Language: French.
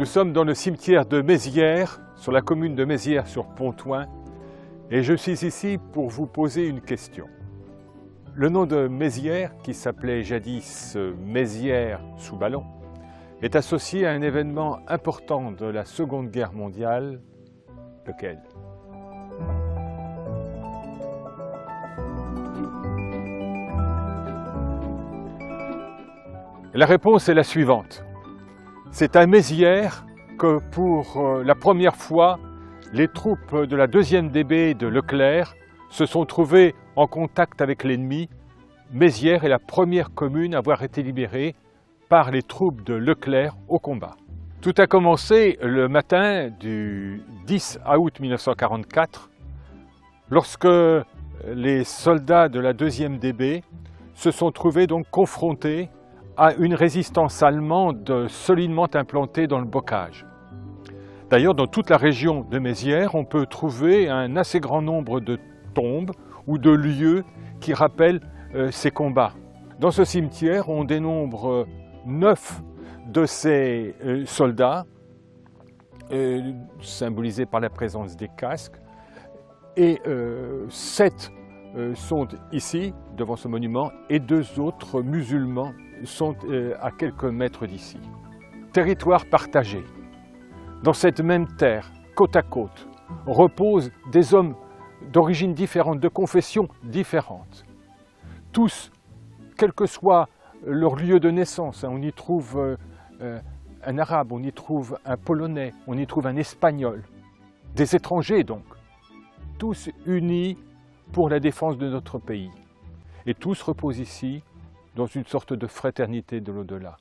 Nous sommes dans le cimetière de Mézières, sur la commune de Mézières-sur-Pontoin, et je suis ici pour vous poser une question. Le nom de Mézières, qui s'appelait jadis Mézières-sous-Ballon, est associé à un événement important de la Seconde Guerre mondiale, lequel? La réponse est la suivante. C'est à Mézières que pour la première fois, les troupes de la 2e DB de Leclerc se sont trouvées en contact avec l'ennemi. Mézières est la première commune à avoir été libérée par les troupes de Leclerc au combat. Tout a commencé le matin du 10 août 1944, lorsque les soldats de la 2e DB se sont trouvés donc confrontés à une résistance allemande solidement implantée dans le bocage. D'ailleurs, dans toute la région de Mézières, on peut trouver un assez grand nombre de tombes ou de lieux qui rappellent ces combats. Dans ce cimetière, on dénombre 9 de ces soldats, symbolisés par la présence des casques, et 7 sont ici, devant ce monument, et 2 autres musulmans sont à quelques mètres d'ici. Territoire partagé. Dans cette même terre, côte à côte, reposent des hommes d'origines différentes, de confessions différentes. Tous, quel que soit leur lieu de naissance, on y trouve un arabe, on y trouve un polonais, on y trouve un espagnol, des étrangers donc, tous unis pour la défense de notre pays. Et tous reposent ici, dans une sorte de fraternité de l'au-delà.